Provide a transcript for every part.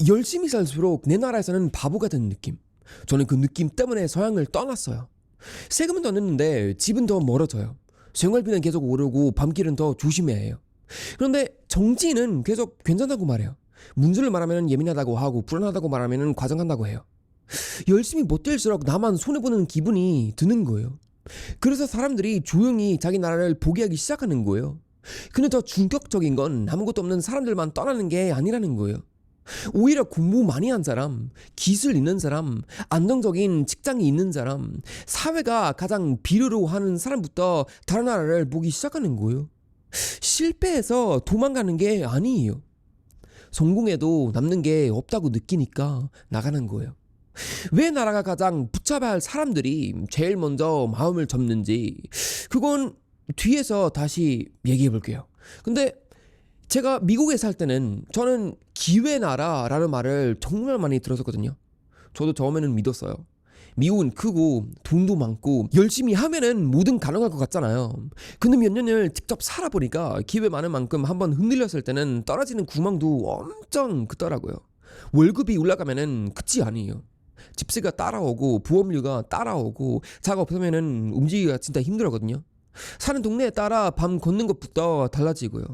열심히 살수록 내 나라에서는 바보가 되는 느낌. 저는 그 느낌 때문에 서양을 떠났어요. 세금은 더 냈는데 집은 더 멀어져요. 생활비는 계속 오르고 밤길은 더 조심해야 해요. 그런데 정치인은 계속 괜찮다고 말해요. 문제를 말하면 예민하다고 하고 불안하다고 말하면 과장한다고 해요. 열심히 못될수록 나만 손해보는 기분이 드는 거예요. 그래서 사람들이 조용히 자기 나라를 포기하기 시작하는 거예요. 근데 더 충격적인 건 아무것도 없는 사람들만 떠나는 게 아니라는 거예요. 오히려 공부 많이 한 사람, 기술 있는 사람, 안정적인 직장이 있는 사람, 사회가 가장 필요로 하는 사람부터 다른 나라를 보기 시작하는 거예요. 실패해서 도망가는 게 아니에요. 성공해도 남는 게 없다고 느끼니까 나가는 거예요. 왜 나라가 가장 붙잡아야 할 사람들이 제일 먼저 마음을 접는지 그건 뒤에서 다시 얘기해 볼게요. 근데 제가 미국에 살 때는 저는 기회 나라라는 말을 정말 많이 들었었거든요. 저도 처음에는 믿었어요. 미국은 크고 돈도 많고 열심히 하면은 뭐든 가능할 것 같잖아요. 근데 몇 년을 직접 살아보니까 기회 많은 만큼 한번 흔들렸을 때는 떨어지는 구멍도 엄청 크더라고요. 월급이 올라가면은 끝이 아니에요. 집세가 따라오고 보험료가 따라오고 차가 없으면은 움직이기가 진짜 힘들거든요. 사는 동네에 따라 밤 걷는 것부터 달라지고요.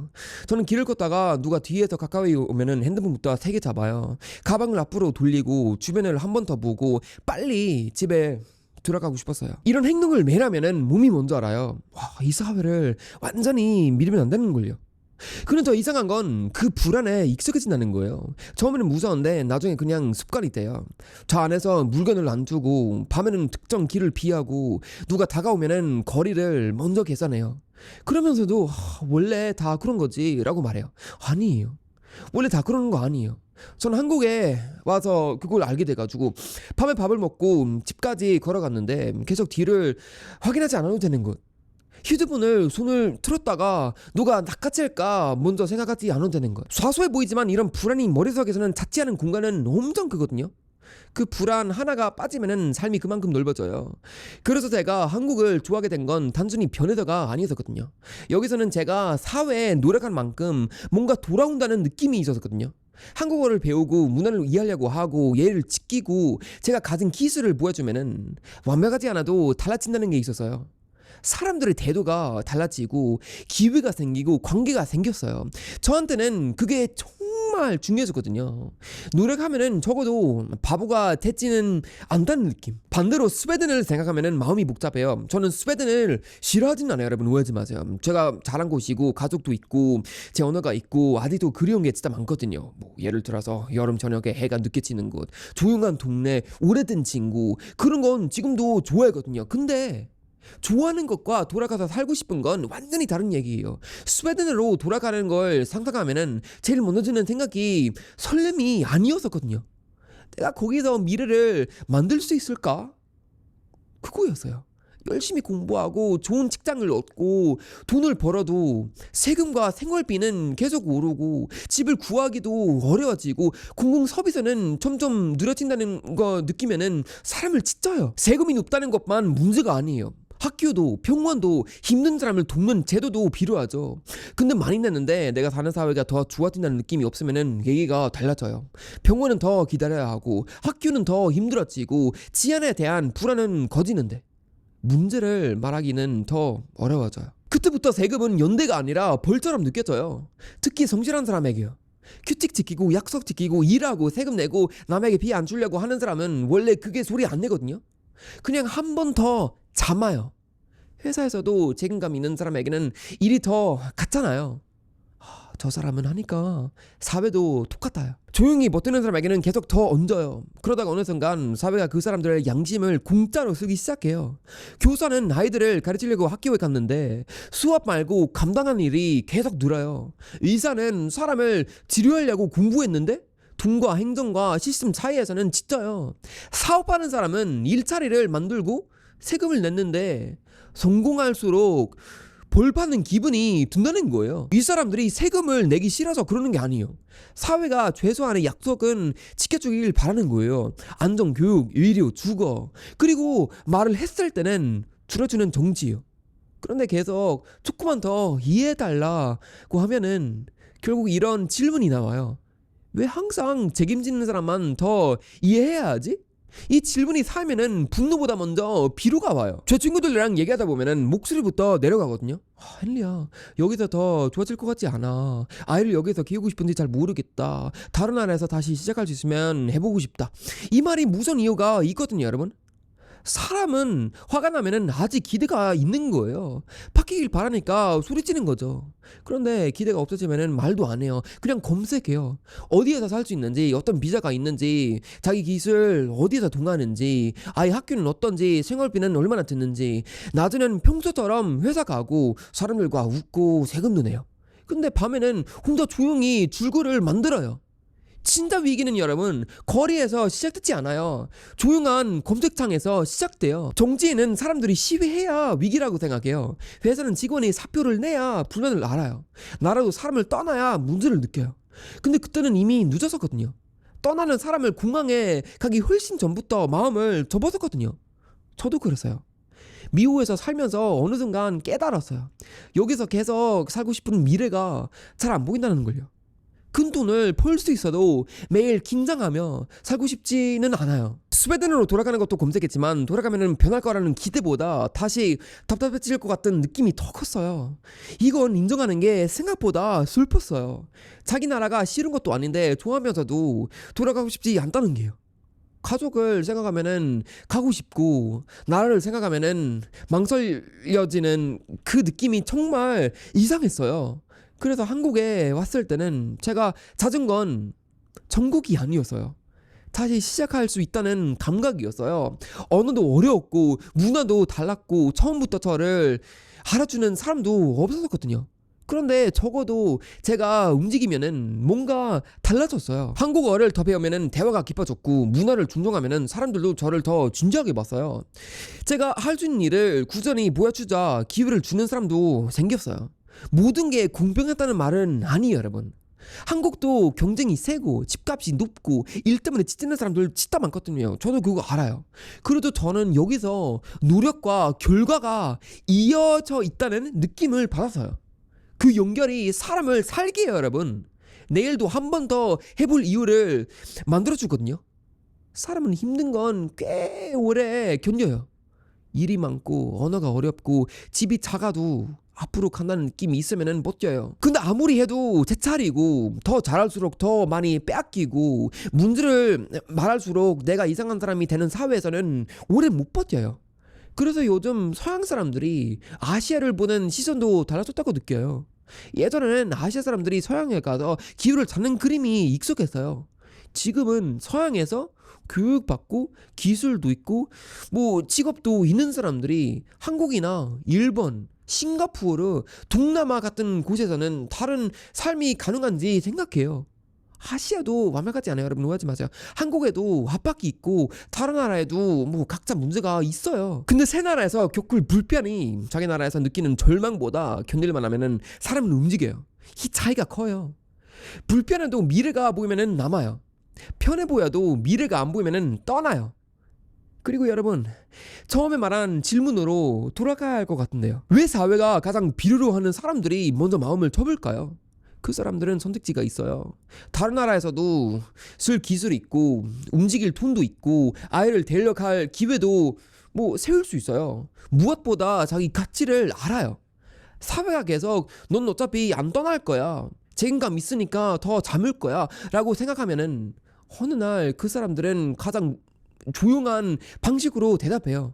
저는 길을 걷다가 누가 뒤에서 가까이 오면은 핸드폰부터 3개 잡아요. 가방을 앞으로 돌리고 주변을 한 번 더 보고 빨리 집에 들어가고 싶었어요. 이런 행동을 매일 하면은 몸이 뭔지 알아요. 와, 이 사회를 완전히 믿으면 안 되는 걸요. 그런데 더 이상한 건 그 불안에 익숙해진다는 거예요. 처음에는 무서운데 나중에 그냥 습관이 돼요. 저 안에서 물건을 안 두고 밤에는 특정 길을 피하고 누가 다가오면은 거리를 먼저 계산해요. 그러면서도 원래 다 그런 거지 라고 말해요. 아니에요. 원래 다 그러는 거 아니에요. 저는 한국에 와서 그걸 알게 돼가지고 밤에 밥을 먹고 집까지 걸어갔는데 계속 뒤를 확인하지 않아도 되는 것. 휴대폰을 손을 틀었다가 누가 낚아챌까 먼저 생각하지 않아도 되는 것. 사소해 보이지만 이런 불안이 머릿속에서는 자취하는 공간은 엄청 크거든요. 그 불안 하나가 빠지면은 삶이 그만큼 넓어져요. 그래서 제가 한국을 좋아하게 된 건 단순히 변해서가 아니었거든요. 여기서는 제가 사회에 노력한 만큼 뭔가 돌아온다는 느낌이 있었거든요. 한국어를 배우고 문화를 이해하려고 하고 예를 지키고 제가 가진 기술을 보여주면은 완벽하지 않아도 달라진다는 게 있어서요. 사람들의 태도가 달라지고 기회가 생기고 관계가 생겼어요. 저한테는 그게 정말 중요했었거든요. 노력하면은 적어도 바보가 되지는 않다는 느낌. 반대로 스웨덴을 생각하면은 마음이 복잡해요. 저는 스웨덴을 싫어하진 않아요. 여러분 오해하지 마세요. 제가 자란 곳이고 가족도 있고 제 언어가 있고 아직도 그리운 게 진짜 많거든요. 뭐 예를 들어서 여름 저녁에 해가 늦게 지는 곳, 조용한 동네, 오래된 친구 그런 건 지금도 좋아하거든요. 근데 좋아하는 것과 돌아가서 살고 싶은 건 완전히 다른 얘기예요. 스웨덴으로 돌아가는 걸 상상하면은 제일 먼저 드는 생각이 설렘이 아니었었거든요. 내가 거기서 미래를 만들 수 있을까? 그거였어요. 열심히 공부하고 좋은 직장을 얻고 돈을 벌어도 세금과 생활비는 계속 오르고 집을 구하기도 어려워지고 공공 서비스는 점점 느려진다는 거 느끼면은 사람을 찢어요. 세금이 높다는 것만 문제가 아니에요. 학교도 병원도 힘든 사람을 돕는 제도도 필요하죠. 근데 많이 냈는데 내가 사는 사회가 더 좋아진다는 느낌이 없으면은 얘기가 달라져요. 병원은 더 기다려야 하고 학교는 더 힘들어지고 치안에 대한 불안은 거지는데 문제를 말하기는 더 어려워져요. 그때부터 세금은 연대가 아니라 벌처럼 느껴져요. 특히 성실한 사람에게요. 규칙 지키고 약속 지키고 일하고 세금 내고 남에게 피해 안 주려고 하는 사람은 원래 그게 소리 안 내거든요. 그냥 한 번 더 참아요. 회사에서도 책임감 있는 사람에게는 일이 더 같잖아요. 저 사람은 하니까 사회도 똑같아요. 조용히 버티는 사람에게는 계속 더 얹어요. 그러다가 어느 순간 사회가 그 사람들의 양심을 공짜로 쓰기 시작해요. 교사는 아이들을 가르치려고 학교에 갔는데 수업 말고 감당한 일이 계속 늘어요. 의사는 사람을 치료하려고 공부했는데 돈과 행정과 시스템 사이에서는 찢어요. 사업하는 사람은 일자리를 만들고 세금을 냈는데 성공할수록 벌 받는 기분이 든다는 거예요. 이 사람들이 세금을 내기 싫어서 그러는 게 아니에요. 사회가 최소한의 약속은 지켜주길 바라는 거예요. 안전, 교육, 의료, 주거. 그리고 말을 했을 때는 들어주는 정치예요. 그런데 계속 조금만 더 이해해달라고 하면은 결국 이런 질문이 나와요. 왜 항상 책임지는 사람만 더 이해해야 하지? 이 질문이 쌓이면은 분노보다 먼저 비로가 와요. 제 친구들이랑 얘기하다 보면은 목소리부터 내려가거든요. 헨리야, 여기서 더 좋아질 것 같지 않아. 아이를 여기서 키우고 싶은지 잘 모르겠다. 다른 나라에서 다시 시작할 수 있으면 해보고 싶다. 이 말이 무슨 이유가 있거든요, 여러분. 사람은 화가 나면은 아직 기대가 있는 거예요. 바뀌길 바라니까 소리치는 거죠. 그런데 기대가 없어지면은 말도 안 해요. 그냥 검색해요. 어디에서 살 수 있는지, 어떤 비자가 있는지, 자기 기술 어디에서 통하는지, 아이 학교는 어떤지, 생활비는 얼마나 드는지. 낮에는 평소처럼 회사 가고 사람들과 웃고 세금도 내요. 근데 밤에는 혼자 조용히 줄거리를 만들어요. 진짜 위기는 여러분 거리에서 시작되지 않아요. 조용한 검색창에서 시작돼요. 정치인은 사람들이 시위해야 위기라고 생각해요. 회사는 직원이 사표를 내야 불만을 알아요. 나라도 사람을 떠나야 문제를 느껴요. 근데 그때는 이미 늦었었거든요. 떠나는 사람을 공항에 가기 훨씬 전부터 마음을 접었었거든요. 저도 그랬어요. 미국에서 살면서 어느 순간 깨달았어요. 여기서 계속 살고 싶은 미래가 잘 안 보인다는 걸요. 큰 돈을 벌 수 있어도 매일 긴장하며 살고 싶지는 않아요. 스웨덴으로 돌아가는 것도 검색했지만 돌아가면 변할 거라는 기대보다 다시 답답해질 것 같은 느낌이 더 컸어요. 이건 인정하는 게 생각보다 슬펐어요. 자기 나라가 싫은 것도 아닌데 좋아하면서도 돌아가고 싶지 않다는 게요. 가족을 생각하면은 가고 싶고 나라를 생각하면은 망설여지는 그 느낌이 정말 이상했어요. 그래서 한국에 왔을 때는 제가 찾은 건 천국이 아니었어요. 다시 시작할 수 있다는 감각이었어요. 언어도 어려웠고 문화도 달랐고 처음부터 저를 알아주는 사람도 없었거든요. 그런데 적어도 제가 움직이면은 뭔가 달라졌어요. 한국어를 더 배우면은 대화가 깊어졌고 문화를 존중하면은 사람들도 저를 더 진지하게 봤어요. 제가 할 수 있는 일을 꾸준히 보여주자 기회를 주는 사람도 생겼어요. 모든 게 공평했다는 말은 아니에요, 여러분. 한국도 경쟁이 세고 집값이 높고 일 때문에 지치는 사람들 진짜 많거든요. 저도 그거 알아요. 그래도 저는 여기서 노력과 결과가 이어져 있다는 느낌을 받았어요. 그 연결이 사람을 살게 해요, 여러분. 내일도 한 번 더 해볼 이유를 만들어주거든요. 사람은 힘든 건 꽤 오래 견뎌요. 일이 많고 언어가 어렵고 집이 작아도 앞으로 간다는 느낌이 있으면은 버텨요. 근데 아무리 해도 제 차리고 더 잘할수록 더 많이 빼앗기고 문제를 말할수록 내가 이상한 사람이 되는 사회에서는 오래 못 버텨요. 그래서 요즘 서양 사람들이 아시아를 보는 시선도 달라졌다고 느껴요. 예전에는 아시아 사람들이 서양에 가서 기회를 찾는 그림이 익숙했어요. 지금은 서양에서 교육받고 기술도 있고 뭐 직업도 있는 사람들이 한국이나 일본, 싱가포르, 동남아 같은 곳에서는 다른 삶이 가능한지 생각해요. 아시아도 완벽하지 않아요, 여러분. 오해하지 마세요. 한국에도 압박이 있고 다른 나라에도 뭐 각자 문제가 있어요. 근데 새 나라에서 겪을 불편이 자기 나라에서 느끼는 절망보다 견딜만 하면은 사람은 움직여요. 이 차이가 커요. 불편해도 미래가 보이면은 남아요. 편해 보여도 미래가 안 보이면은 떠나요. 그리고 여러분, 처음에 말한 질문으로 돌아가야 할 것 같은데요. 왜 사회가 가장 필요로 하는 사람들이 먼저 마음을 접을까요? 그 사람들은 선택지가 있어요. 다른 나라에서도 쓸 기술이 있고 움직일 돈도 있고 아이를 데려갈 기회도 뭐 세울 수 있어요. 무엇보다 자기 가치를 알아요. 사회가 계속 넌 어차피 안 떠날 거야, 책임감 있으니까 더 잠을 거야 라고 생각하면은 어느 날 그 사람들은 가장 조용한 방식으로 대답해요.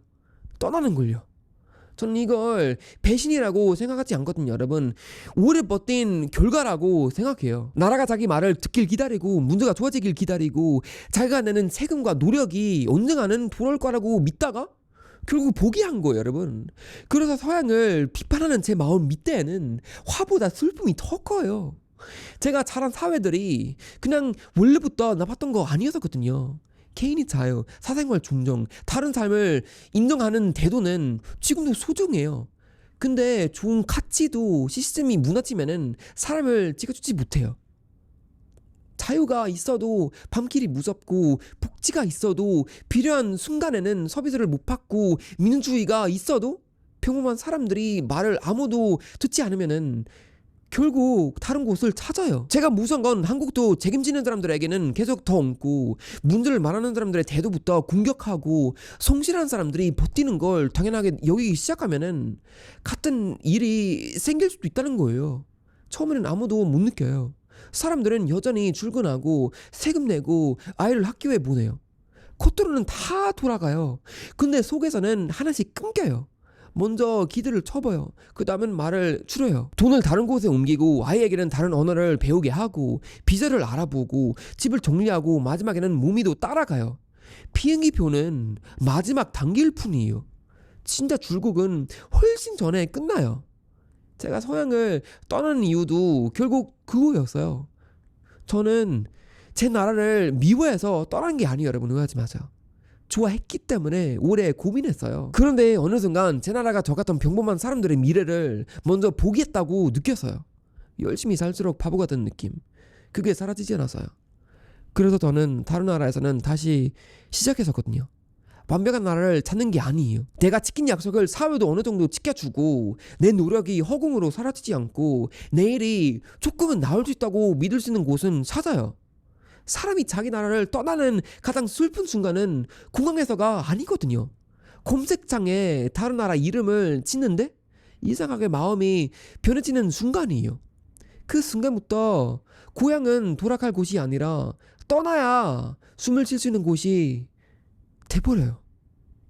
떠나는 걸요. 저는 이걸 배신이라고 생각하지 않거든요, 여러분. 오래 버틴 결과라고 생각해요. 나라가 자기 말을 듣길 기다리고 문제가 좋아지길 기다리고 자기가 내는 세금과 노력이 언젠가는 돌아올 거라고 믿다가 결국 포기한 거예요, 여러분. 그래서 서양을 비판하는 제 마음 밑에는 화보다 슬픔이 더 커요. 제가 자란 사회들이 그냥 원래부터 나빴던 거 아니었거든요. 개인의 자유, 사생활 존중, 다른 삶을 인정하는 태도는 지금도 소중해요. 근데 좋은 가치도 시스템이 무너지면은 사람을 지켜주지 못해요. 자유가 있어도 밤길이 무섭고 복지가 있어도 필요한 순간에는 서비스를 못 받고 민주주의가 있어도 평범한 사람들이 말을 아무도 듣지 않으면은 결국 다른 곳을 찾아요. 제가 무서운 건 한국도 책임지는 사람들에게는 계속 더 얹고 문제를 말하는 사람들의 태도부터 공격하고 성실한 사람들이 버티는 걸 당연하게 여기기 시작하면은 같은 일이 생길 수도 있다는 거예요. 처음에는 아무도 못 느껴요. 사람들은 여전히 출근하고 세금 내고 아이를 학교에 보내요. 겉으로는 다 돌아가요. 근데 속에서는 하나씩 끊겨요. 먼저 기대를 쳐봐요. 그 다음엔 말을 줄여요. 돈을 다른 곳에 옮기고 아이에게는 다른 언어를 배우게 하고 비자를 알아보고 집을 정리하고 마지막에는 몸이도 따라가요. 비행기 표는 마지막 단계일 뿐이에요. 진짜 출국은 훨씬 전에 끝나요. 제가 서양을 떠나는 이유도 결국 그거였어요. 저는 제 나라를 미워해서 떠난 게 아니에요. 여러분 오해하지 마세요. 좋아했기 때문에 오래 고민했어요. 그런데 어느 순간 제 나라가 저 같은 평범한 사람들의 미래를 먼저 보겠다고 느꼈어요. 열심히 살수록 바보가 된 느낌. 그게 사라지지 않았어요. 그래서 저는 다른 나라에서는 다시 시작했었거든요. 완벽한 나라를 찾는 게 아니에요. 내가 지킨 약속을 사회도 어느 정도 지켜주고 내 노력이 허공으로 사라지지 않고 내일이 조금은 나을 수 있다고 믿을 수 있는 곳은 찾아요. 사람이 자기 나라를 떠나는 가장 슬픈 순간은 공항에서가 아니거든요. 검색창에 다른 나라 이름을 짓는데 이상하게 마음이 변해지는 순간이에요. 그 순간부터 고향은 돌아갈 곳이 아니라 떠나야 숨을 쉴 수 있는 곳이 돼버려요.